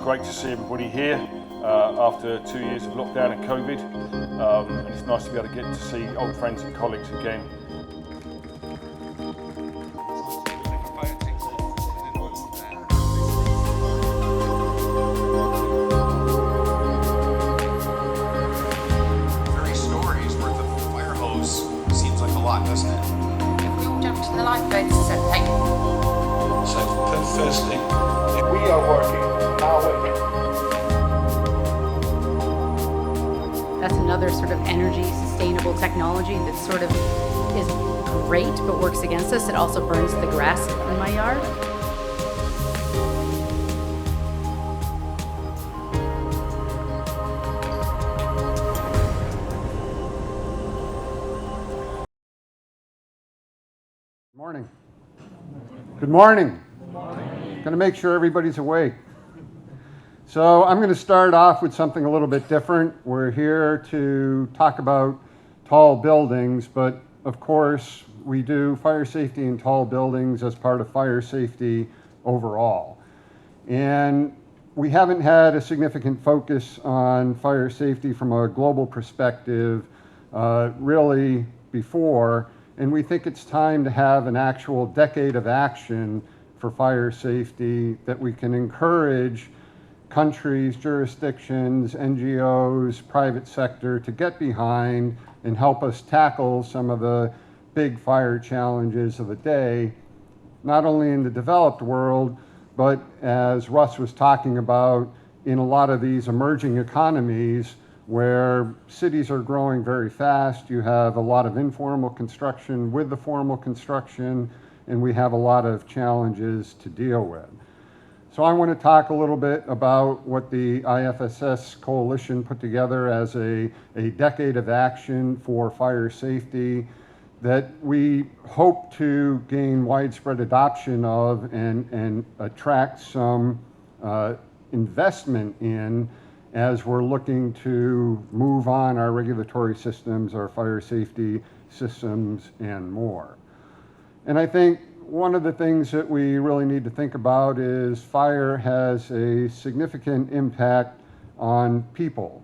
great to see everybody here after 2 years of lockdown and COVID. And it's nice to be able to get to see old friends and colleagues again. Doesn't it? If we all jump to the lifeboats, is that okay? So, firstly, we are working our way. That's another sort of energy sustainable technology that sort of is great but works against us. It also burns the grass in my yard. Morning. Good morning. Good morning. Going to make sure everybody's awake. So I'm going to start off with something a little bit different. We're here to talk about tall buildings, but of course we do fire safety in tall buildings as part of fire safety overall. And we haven't had a significant focus on fire safety from a global perspective really before. And we think it's time to have an actual decade of action for fire safety that we can encourage countries, jurisdictions, NGOs, private sector to get behind and help us tackle some of the big fire challenges of the day, not only in the developed world, but as Russ was talking about, in a lot of these emerging economies where cities are growing very fast. You have a lot of informal construction with the formal construction, and we have a lot of challenges to deal with. So I want to talk a little bit about what the IFSS Coalition put together as a decade of action for fire safety that we hope to gain widespread adoption of and attract some investment in as we're looking to move on our regulatory systems, our fire safety systems, and more. And I think one of the things that we really need to think about is fire has a significant impact on people.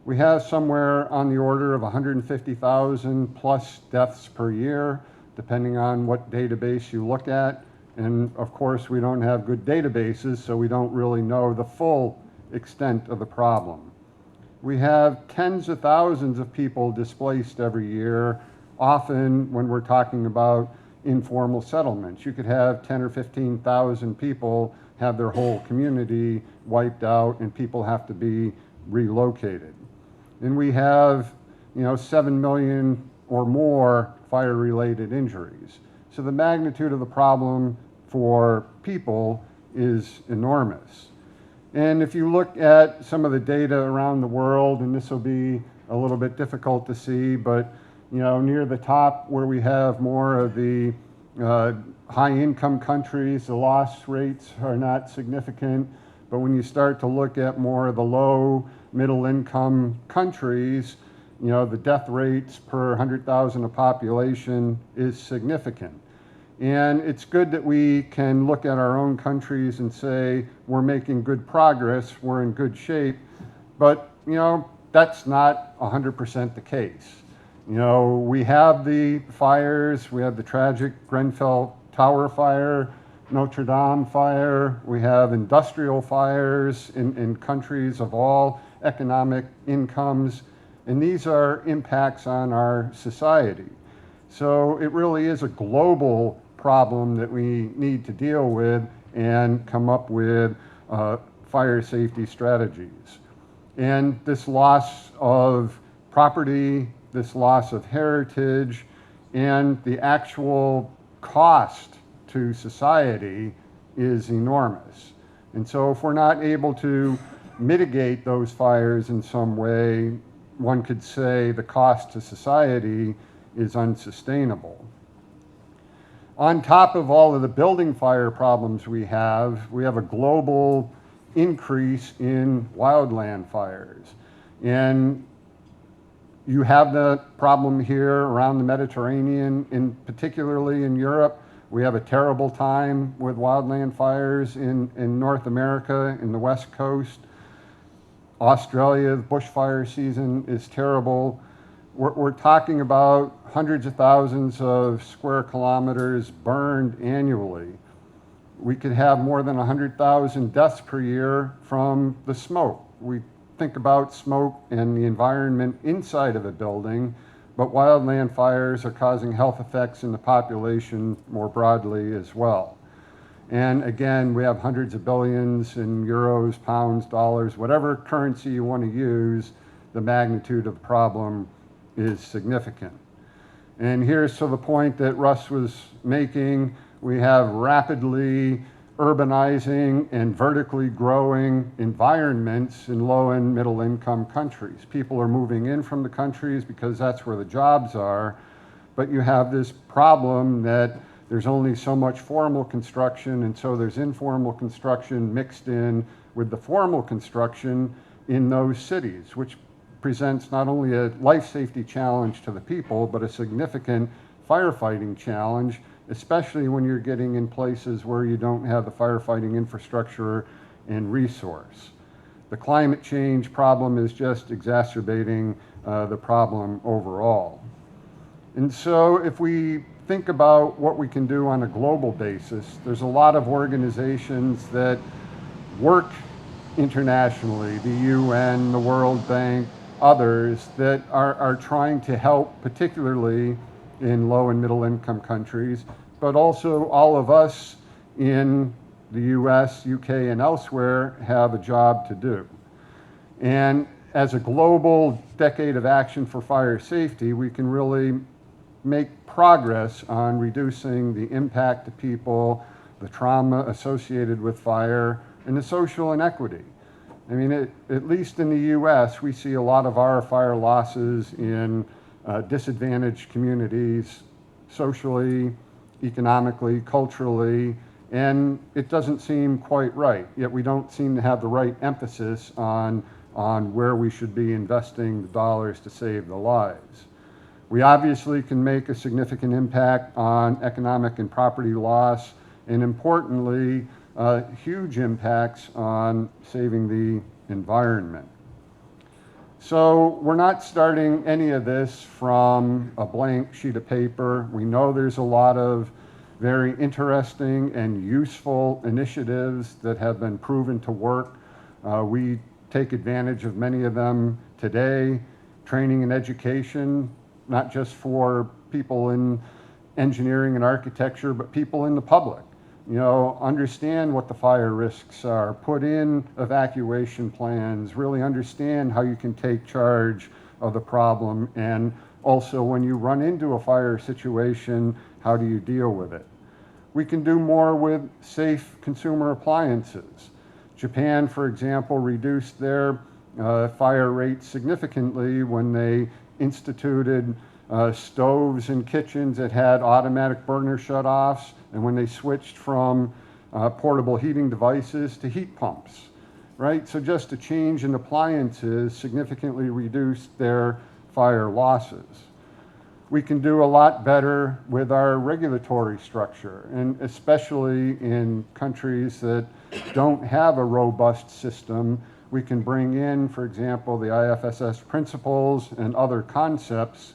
We have somewhere on the order of 150,000 plus deaths per year, depending on what database you look at. And of course, we don't have good databases, so we don't really know the full extent of the problem. We have tens of thousands of people displaced every year, often when we're talking about informal settlements. You could have 10 or 15,000 people have their whole community wiped out and people have to be relocated. And we have, 7 million or more fire-related injuries. So the magnitude of the problem for people is enormous. And if you look at some of the data around the world, and this will be a little bit difficult to see, but near the top where we have more of the high-income countries, the loss rates are not significant. But when you start to look at more of the low, middle-income countries, the death rates per 100,000 of population is significant. And it's good that we can look at our own countries and say, we're making good progress, we're in good shape, but that's not 100% the case. We have the fires, we have the tragic Grenfell Tower fire, Notre Dame fire, we have industrial fires in countries of all economic incomes, and these are impacts on our society. So it really is a global problem that we need to deal with and come up with fire safety strategies. And this loss of property, this loss of heritage, and the actual cost to society is enormous. And so if we're not able to mitigate those fires in some way, one could say the cost to society is unsustainable. On top of all of the building fire problems we have a global increase in wildland fires. And you have the problem here around the Mediterranean, and particularly in Europe, We have a terrible time with wildland fires in North America, in the West Coast. Australia, the bushfire season is terrible. We're talking about hundreds of thousands of square kilometers burned annually. We could have more than 100,000 deaths per year from the smoke. We think about smoke and the environment inside of a building, but wildland fires are causing health effects in the population more broadly as well. And again, we have hundreds of billions in euros, pounds, dollars, whatever currency you want to use, the magnitude of the problem is significant. And here's to the point that Russ was making. We have rapidly urbanizing and vertically growing environments in low and middle income countries. People are moving in from the countries because that's where the jobs are, but you have this problem that there's only so much formal construction, and so there's informal construction mixed in with the formal construction in those cities, which presents not only a life safety challenge to the people, but a significant firefighting challenge, especially when you're getting in places where you don't have the firefighting infrastructure and resource. The climate change problem is just exacerbating the problem overall. And so if we think about what we can do on a global basis, there's a lot of organizations that work internationally, the UN, the World Bank, others that are trying to help, particularly in low and middle income countries, but also all of us in the US, UK, and elsewhere have a job to do. And as a global decade of action for fire safety, we can really make progress on reducing the impact to people, the trauma associated with fire, and the social inequity. I mean, at least in the US, we see a lot of our fire losses in disadvantaged communities, socially, economically, culturally, and it doesn't seem quite right. Yet we don't seem to have the right emphasis on where we should be investing the dollars to save the lives. We obviously can make a significant impact on economic and property loss, and importantly, huge impacts on saving the environment. So we're not starting any of this from a blank sheet of paper. We know there's a lot of very interesting and useful initiatives that have been proven to work. We take advantage of many of them today. Training and education, not just for people in engineering and architecture, but people in the public. You know, understand what the fire risks are, put in evacuation plans, really understand how you can take charge of the problem, and also when you run into a fire situation, how do you deal with it? We can do more with safe consumer appliances. Japan, for example, reduced their fire rate significantly when they instituted stoves in kitchens that had automatic burner shutoffs, and when they switched from portable heating devices to heat pumps, right? So just a change in appliances significantly reduced their fire losses. We can do a lot better with our regulatory structure, and especially in countries that don't have a robust system, we can bring in, for example, the IFSS principles and other concepts.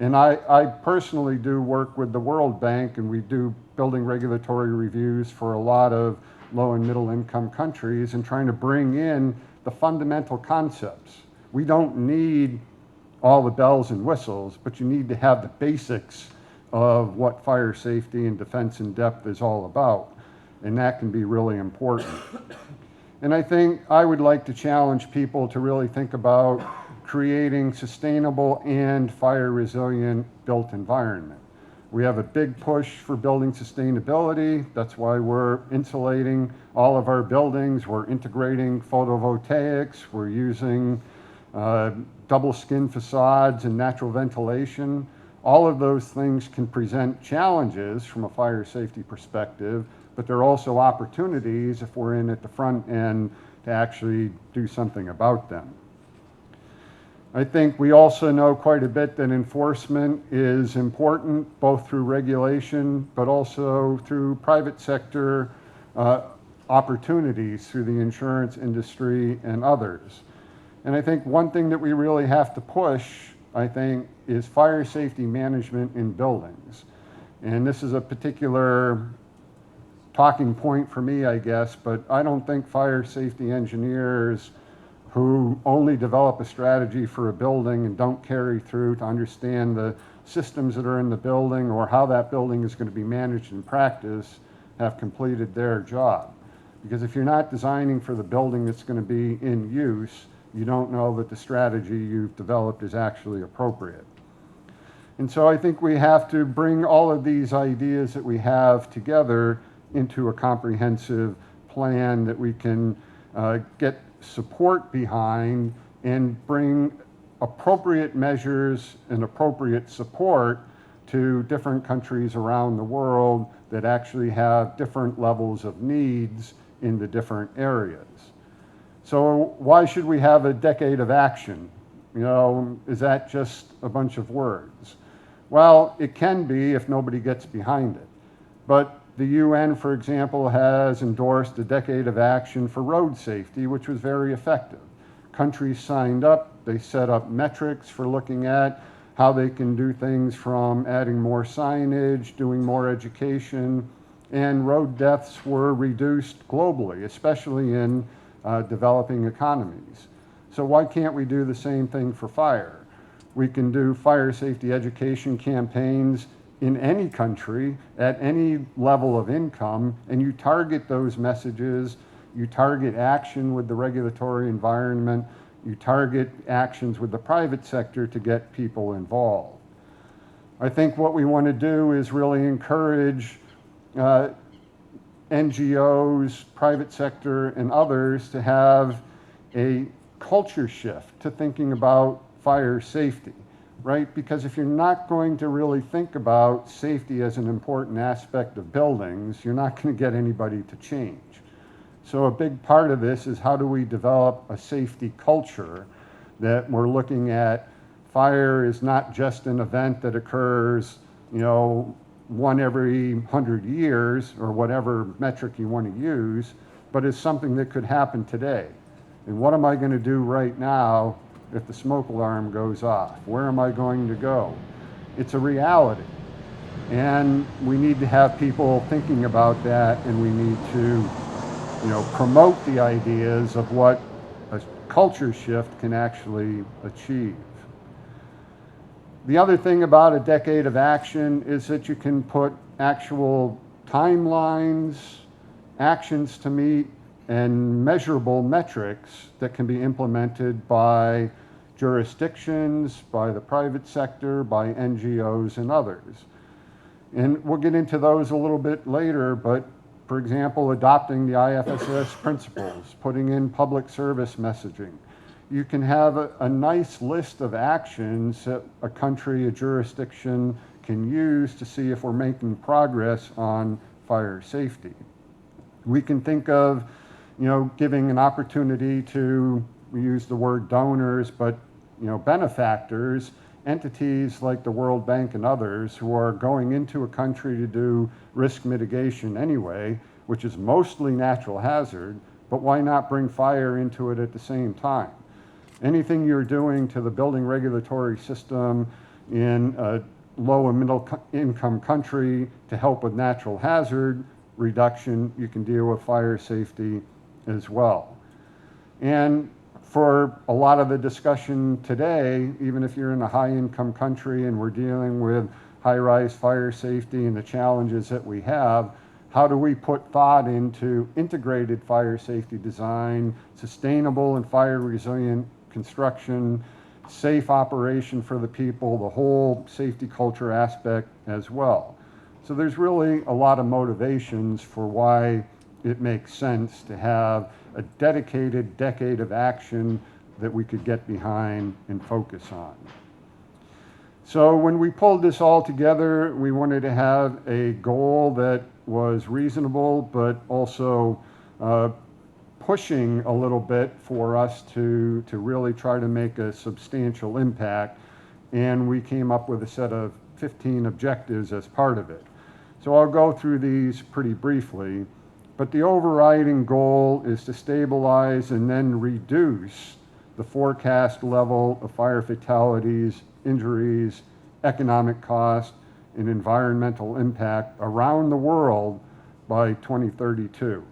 And I personally do work with the World Bank, and we do building regulatory reviews for a lot of low and middle income countries and trying to bring in the fundamental concepts. We don't need all the bells and whistles, but you need to have the basics of what fire safety and defense in depth is all about. And that can be really important. And I think I would like to challenge people to really think about creating sustainable and fire resilient built environment. We have a big push for building sustainability. That's why we're insulating all of our buildings. We're integrating photovoltaics. We're using double skin facades and natural ventilation. All of those things can present challenges from a fire safety perspective, but they're also opportunities if we're in at the front end to actually do something about them. I think we also know quite a bit that enforcement is important, both through regulation, but also through private sector opportunities through the insurance industry and others. And I think one thing that we really have to push, I think, is fire safety management in buildings. And this is a particular talking point for me, I guess, but I don't think fire safety engineers who only develop a strategy for a building and don't carry through to understand the systems that are in the building or how that building is going to be managed in practice have completed their job. Because if you're not designing for the building that's going to be in use, you don't know that the strategy you've developed is actually appropriate. And so I think we have to bring all of these ideas that we have together into a comprehensive plan that we can get support behind and bring appropriate measures and appropriate support to different countries around the world that actually have different levels of needs in the different areas. So why should we have a decade of action? You know, is that just a bunch of words? Well, it can be if nobody gets behind it. But the UN, for example, has endorsed a decade of action for road safety, which was very effective. Countries signed up, they set up metrics for looking at how they can do things from adding more signage, doing more education, and road deaths were reduced globally, especially in developing economies. So why can't we do the same thing for fire? We can do fire safety education campaigns in any country at any level of income, and you target those messages, you target action with the regulatory environment, you target actions with the private sector to get people involved. I think what we want to do is really encourage NGOs, private sector, and others to have a culture shift to thinking about fire safety, right? Because if you're not going to really think about safety as an important aspect of buildings, you're not going to get anybody to change. So a big part of this is how do we develop a safety culture that we're looking at fire is not just an event that occurs, you know, one every 100 years or whatever metric you want to use, but is something that could happen today. And what am I going to do right now if the smoke alarm goes off? Where am I going to go? It's a reality. And we need to have people thinking about that, and we need to, you know, promote the ideas of what a culture shift can actually achieve. The other thing about a decade of action is that you can put actual timelines, actions to meet, and measurable metrics that can be implemented by jurisdictions, by the private sector, by NGOs and others. And we'll get into those a little bit later, but for example, adopting the IFSS principles, putting in public service messaging. You can have a nice list of actions that a country, a jurisdiction can use to see if we're making progress on fire safety. We can think of, you know, giving an opportunity to, we use the word donors, but, you know, benefactors, entities like the World Bank and others who are going into a country to do risk mitigation anyway, which is mostly natural hazard, but why not bring fire into it at the same time? Anything you're doing to the building regulatory system in a low and middle income country to help with natural hazard reduction, you can deal with fire safety as well. And for a lot of the discussion today, even if you're in a high income country and we're dealing with high-rise fire safety and the challenges that we have, how do we put thought into integrated fire safety design, sustainable and fire resilient construction, safe operation for the people, the whole safety culture aspect as well. So there's really a lot of motivations for why it makes sense to have a dedicated decade of action that we could get behind and focus on. So when we pulled this all together, we wanted to have a goal that was reasonable, but also pushing a little bit for us to really try to make a substantial impact, and we came up with a set of 15 objectives as part of it. So I'll go through these pretty briefly, but the overriding goal is to stabilize and then reduce the forecast level of fire fatalities, injuries, economic cost, and environmental impact around the world by 2032,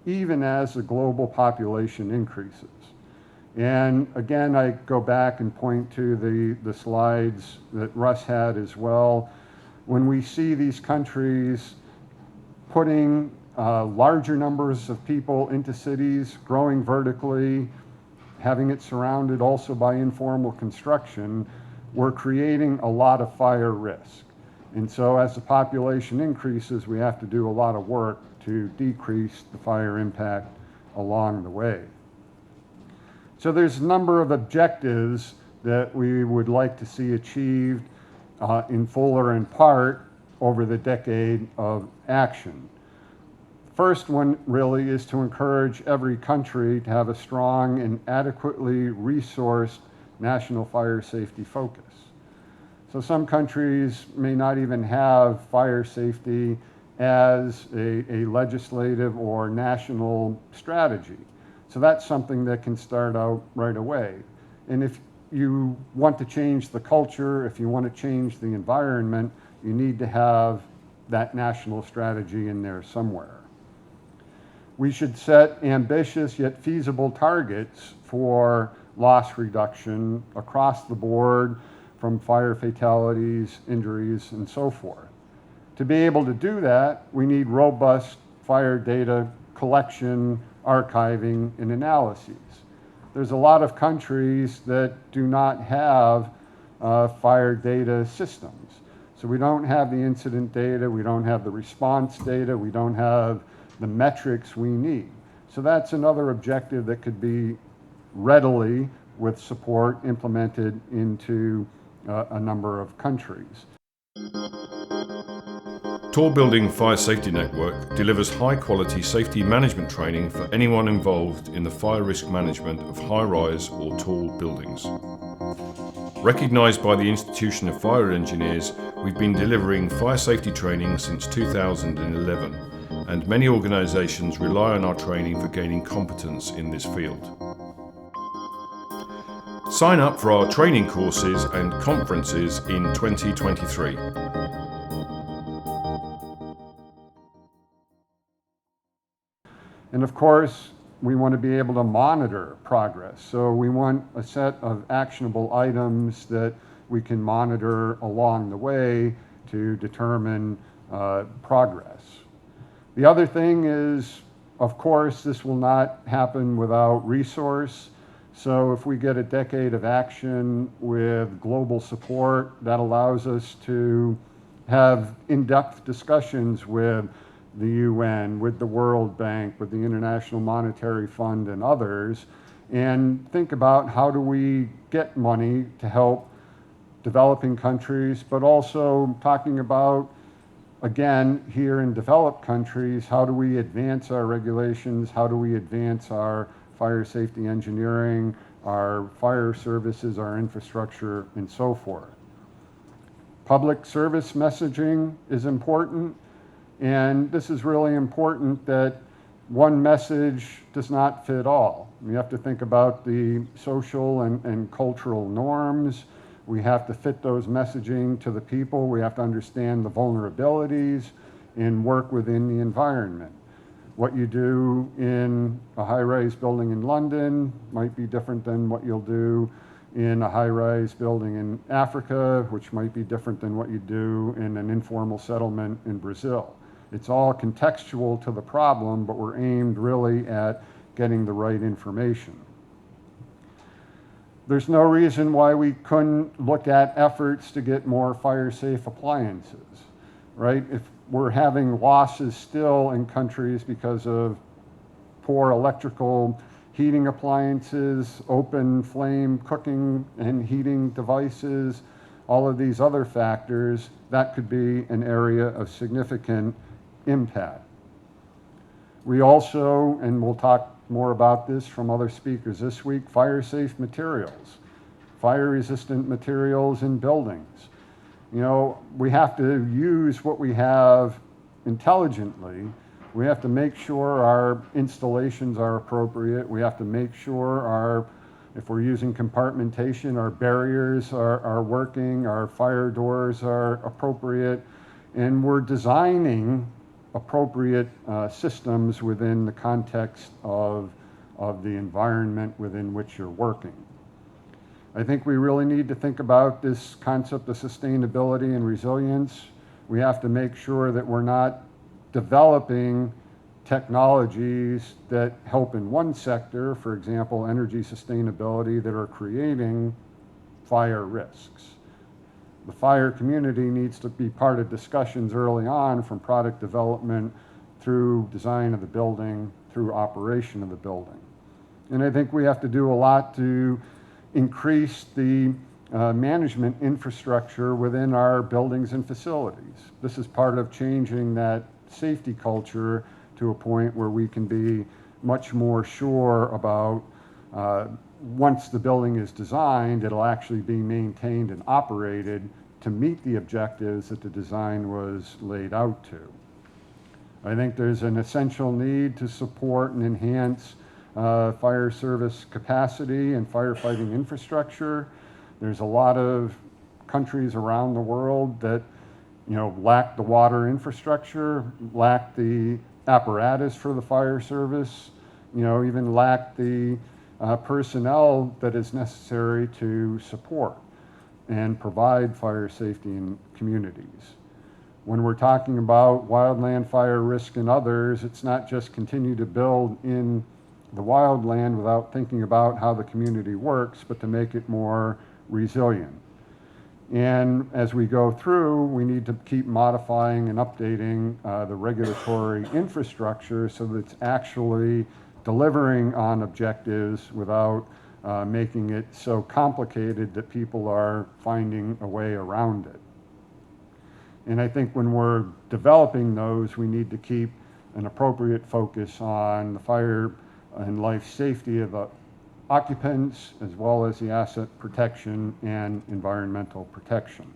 even as the global population increases. And again, I go back and point to the slides that Russ had as well. When we see these countries putting larger numbers of people into cities, growing vertically, having it surrounded also by informal construction, we're creating a lot of fire risk. And so as the population increases, we have to do a lot of work to decrease the fire impact along the way. So there's a number of objectives that we would like to see achieved in full or in part over the decade of action. First one really is to encourage every country to have a strong and adequately resourced national fire safety focus. So some countries may not even have fire safety as a legislative or national strategy. So that's something that can start out right away. And if you want to change the culture, if you want to change the environment, you need to have that national strategy in there somewhere. We should set ambitious yet feasible targets for loss reduction across the board from fire fatalities, injuries, and so forth. To be able to do that, we need robust fire data collection, archiving, and analyses. There's a lot of countries that do not have fire data systems. So we don't have the incident data, we don't have the response data, we don't have the metrics we need. So that's another objective that could be readily, with support, implemented into a number of countries. Tall Building Fire Safety Network delivers high-quality safety management training for anyone involved in the fire risk management of high-rise or tall buildings. Recognised by the Institution of Fire Engineers, we've been delivering fire safety training since 2011, and many organisations rely on our training for gaining competence in this field. Sign up for our training courses and conferences in 2023. And of course, we want to be able to monitor progress. So we want a set of actionable items that we can monitor along the way to determine progress. The other thing is, of course, this will not happen without resource. So if we get a decade of action with global support, that allows us to have in-depth discussions with the UN, with the World Bank, with the International Monetary Fund and others, and think about how do we get money to help developing countries, but also talking about, again, here in developed countries, how do we advance our regulations, how do we advance our fire safety engineering, our fire services, our infrastructure, and so forth. Public service messaging is important, and this is really important that one message does not fit all. We have to think about the social and cultural norms. We have to fit those messaging to the people. We have to understand the vulnerabilities and work within the environment. What you do in a high-rise building in London might be different than what you'll do in a high-rise building in Africa, which might be different than what you do in an informal settlement in Brazil. It's all contextual to the problem, but we're aimed really at getting the right information. There's no reason why we couldn't look at efforts to get more fire-safe appliances, right? If we're having losses still in countries because of poor electrical heating appliances, open flame cooking and heating devices, all of these other factors, that could be an area of significant impact. We also, and we'll talk more about this from other speakers this week, fire-safe materials, fire-resistant materials in buildings. You know, we have to use what we have intelligently. We have to make sure our installations are appropriate. We have to make sure if we're using compartmentation, our barriers are working, our fire doors are appropriate, and we're designing appropriate systems within the context of the environment within which you're working. I think we really need to think about this concept of sustainability and resilience. We have to make sure that we're not developing technologies that help in one sector, for example, energy sustainability, that are creating fire risks. The fire community needs to be part of discussions early on, from product development through design of the building, through operation of the building. And I think we have to do a lot to increase the management infrastructure within our buildings and facilities. This is part of changing that safety culture to a point where we can be much more sure about once the building is designed, it'll actually be maintained and operated to meet the objectives that the design was laid out to. I think there's an essential need to support and enhance fire service capacity and firefighting infrastructure. There's a lot of countries around the world that, you know, lack the water infrastructure, lack the apparatus for the fire service, you know, even lack the personnel that is necessary to support and provide fire safety in communities. When we're talking about wildland fire risk and others, it's not just continue to build in the wildland without thinking about how the community works, but to make it more resilient. And as we go through, we need to keep modifying and updating the regulatory infrastructure so that it's actually delivering on objectives without making it so complicated that people are finding a way around it. And I think when we're developing those, we need to keep an appropriate focus on the fire and life safety of the occupants, as well as the asset protection and environmental protection.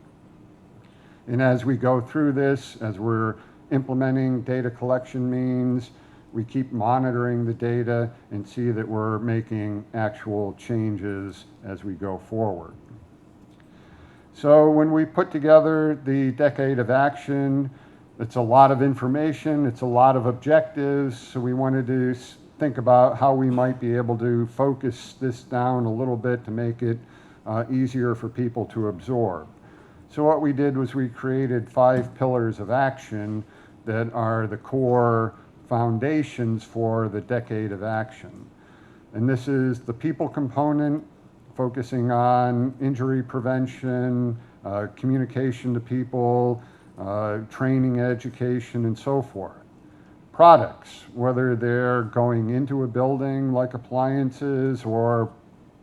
And as we go through this, as we're implementing data collection means, we keep monitoring the data and see that we're making actual changes as we go forward. So when we put together the decade of action, it's a lot of information, it's a lot of objectives, so we wanted to think about how we might be able to focus this down a little bit to make it easier for people to absorb. So what we did was we created 5 pillars of action that are the core foundations for the decade of action. And this is the people component, focusing on injury prevention, communication to people, training, education, and so forth. Products, whether they're going into a building like appliances or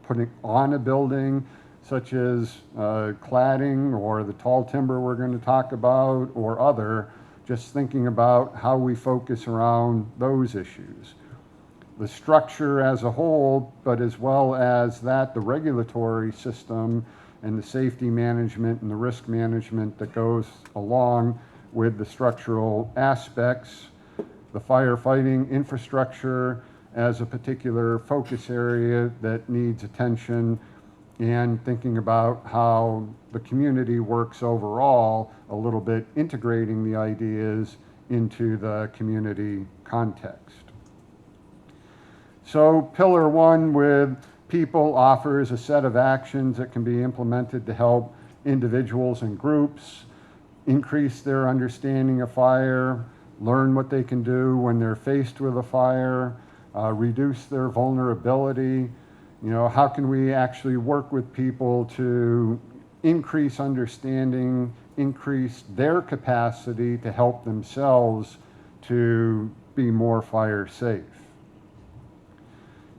putting on a building, such as cladding or the tall timber we're going to talk about, or other, just thinking about how we focus around those issues. The structure as a whole, but as well as that, the regulatory system and the safety management and the risk management that goes along with the structural aspects, the firefighting infrastructure as a particular focus area that needs attention, and thinking about how the community works overall, a little bit integrating the ideas into the community context. So pillar 1 with people offers a set of actions that can be implemented to help individuals and groups increase their understanding of fire, learn what they can do when they're faced with a fire, reduce their vulnerability. You know, how can we actually work with people to increase understanding, increase their capacity to help themselves to be more fire safe.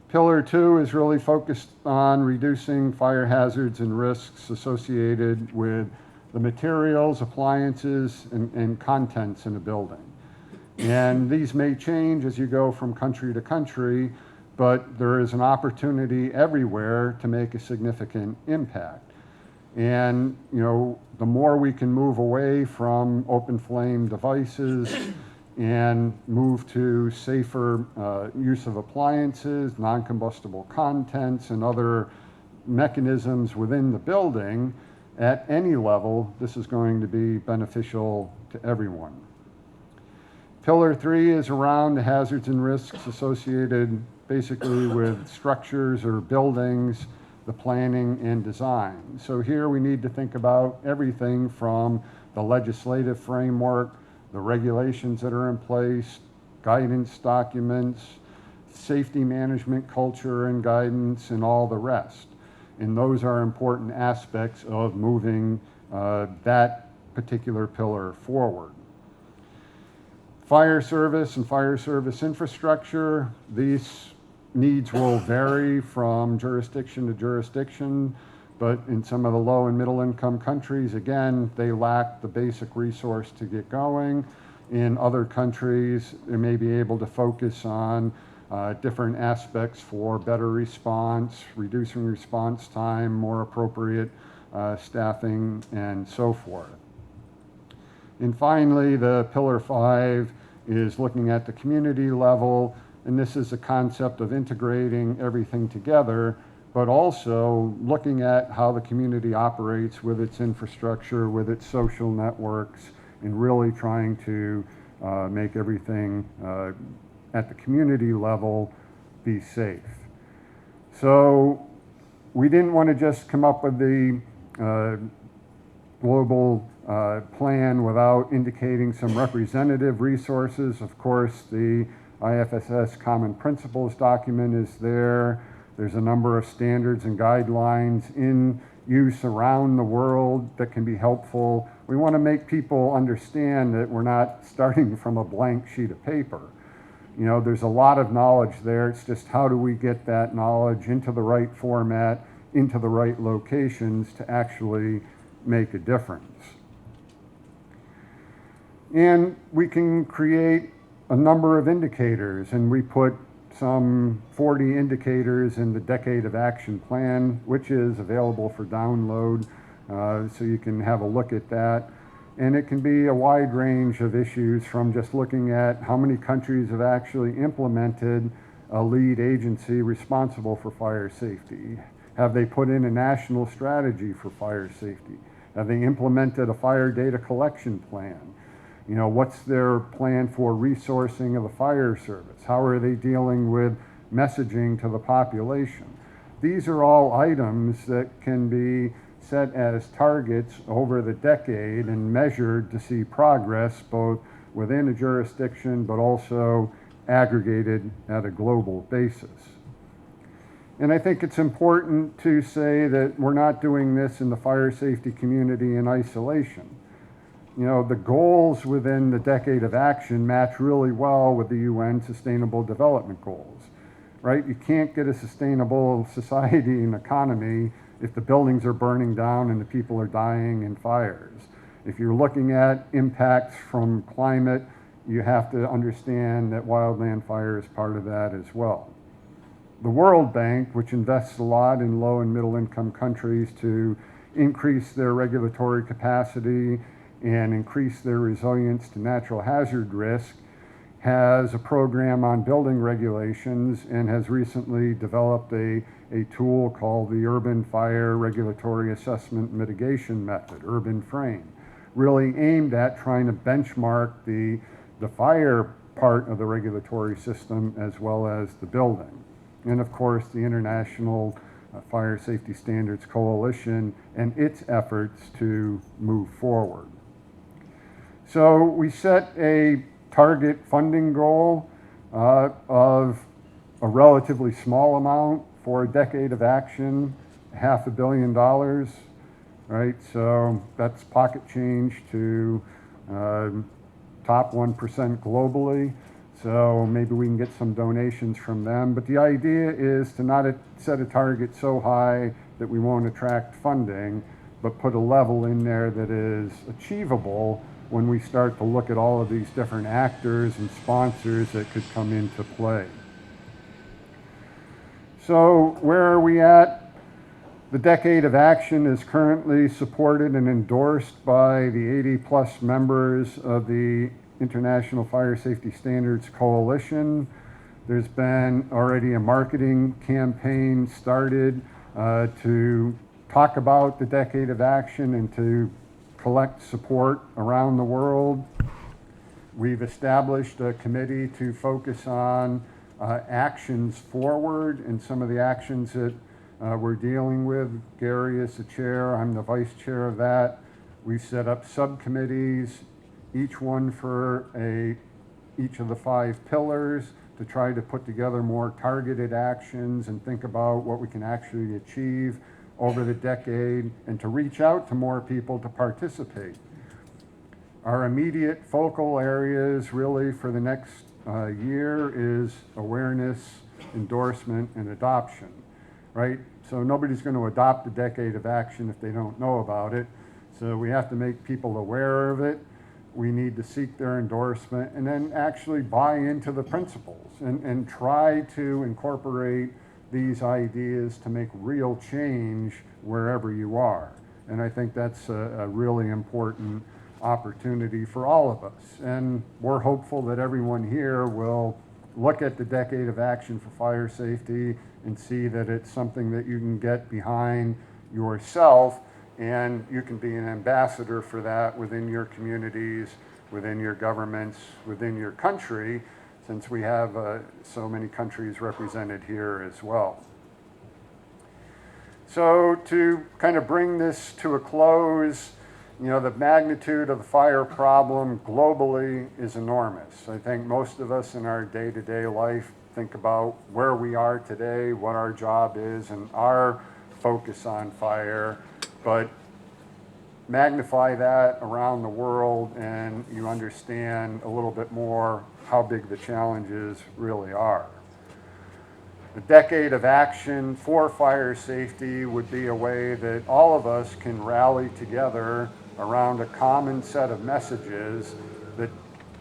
Pillar 2 is really focused on reducing fire hazards and risks associated with the materials, appliances, and contents in a building. And these may change as you go from country to country, but there is an opportunity everywhere to make a significant impact. And, you know, the more we can move away from open flame devices and move to safer use of appliances, non-combustible contents, and other mechanisms within the building, at any level, this is going to be beneficial to everyone. Pillar 3 is around the hazards and risks associated basically with structures or buildings, the planning and design. So here we need to think about everything from the legislative framework, the regulations that are in place, guidance documents, safety management culture and guidance, and all the rest. And those are important aspects of moving that particular pillar forward. Fire service and fire service infrastructure, these needs will vary from jurisdiction to jurisdiction, but in some of the low and middle income countries, again, they lack the basic resource to get going. In other countries, they may be able to focus on different aspects for better response, reducing response time, more appropriate staffing, and so forth. And finally, the pillar 5 is looking at the community level, and this is a concept of integrating everything together, but also looking at how the community operates with its infrastructure, with its social networks, and really trying to make everything at the community level be safe. So we didn't want to just come up with the global plan without indicating some representative resources. Of course, the IFSS Common Principles document is there. There's a number of standards and guidelines in use around the world that can be helpful. We want to make people understand that we're not starting from a blank sheet of paper. You know, there's a lot of knowledge there. It's just how do we get that knowledge into the right format, into the right locations to actually make a difference. And we can create a number of indicators, and we put some 40 indicators in the Decade of Action Plan, which is available for download, so you can have a look at that. And it can be a wide range of issues, from just looking at how many countries have actually implemented a lead agency responsible for fire safety. Have they put in a national strategy for fire safety? Have they implemented a fire data collection plan? You know, what's their plan for resourcing of the fire service? How are they dealing with messaging to the population? These are all items that can be set as targets over the decade and measured to see progress both within a jurisdiction but also aggregated at a global basis. And I think it's important to say that we're not doing this in the fire safety community in isolation. You know, the goals within the Decade of Action match really well with the UN Sustainable Development Goals, right? You can't get a sustainable society and economy if the buildings are burning down and the people are dying in fires. If you're looking at impacts from climate, you have to understand that wildland fire is part of that as well. The World Bank, which invests a lot in low and middle income countries to increase their regulatory capacity and increase their resilience to natural hazard risk, has a program on building regulations and has recently developed a tool called the Urban Fire Regulatory Assessment Mitigation Method, Urban Frame, really aimed at trying to benchmark the fire part of the regulatory system as well as the building. And of course, the International Fire Safety Standards Coalition and its efforts to move forward. So we set a target funding goal of a relatively small amount for a Decade of Action, $500 million, right? So that's pocket change to top 1% globally. So maybe we can get some donations from them. But the idea is to not set a target so high that we won't attract funding, but put a level in there that is achievable when we start to look at all of these different actors and sponsors that could come into play. So where are we at? The Decade of Action is currently supported and endorsed by the 80 plus members of the International Fire Safety Standards Coalition. There's been already a marketing campaign started to talk about the Decade of Action and to collect support around the world. We've established a committee to focus on actions forward and some of the actions that we're dealing with. Gary is the chair, I'm the vice chair of that. We've set up subcommittees, each one for each of the 5 pillars, to try to put together more targeted actions and think about what we can actually achieve over the decade and to reach out to more people to participate. Our immediate focal areas really for the next year is awareness, endorsement, and adoption, right? So nobody's going to adopt the Decade of Action if they don't know about it. So we have to make people aware of it. We need to seek their endorsement and then actually buy into the principles and try to incorporate these ideas to make real change wherever you are. And I think that's a really important opportunity for all of us. And we're hopeful that everyone here will look at the Decade of Action for Fire Safety and see that it's something that you can get behind yourself, and you can be an ambassador for that within your communities, within your governments, within your country, since we have so many countries represented here as well. So to kind of bring this to a close, you know, the magnitude of the fire problem globally is enormous. I think most of us in our day-to-day life think about where we are today, what our job is, and our focus on fire, but magnify that around the world and you understand a little bit more how big the challenges really are. The Decade of Action for Fire Safety would be a way that all of us can rally together around a common set of messages that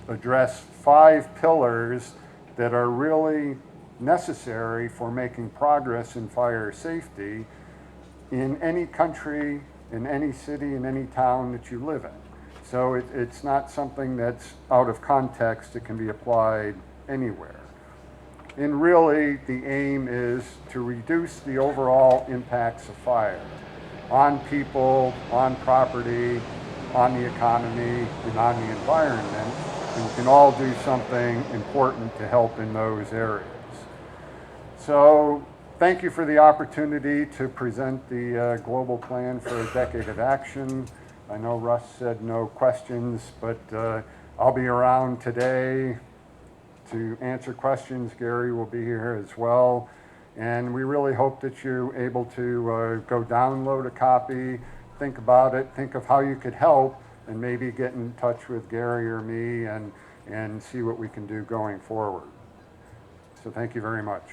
address 5 pillars that are really necessary for making progress in fire safety in any country, in any city, in any town that you live in. So it's not something that's out of context, it can be applied anywhere. And really, the aim is to reduce the overall impacts of fire on people, on property, on the economy, and on the environment. And we can all do something important to help in those areas. So thank you for the opportunity to present the global plan for a Decade of Action. I know Russ said no questions, but I'll be around today to answer questions. Gary will be here as well. And we really hope that you're able to go download a copy, think about it, think of how you could help, and maybe get in touch with Gary or me and see what we can do going forward. So thank you very much.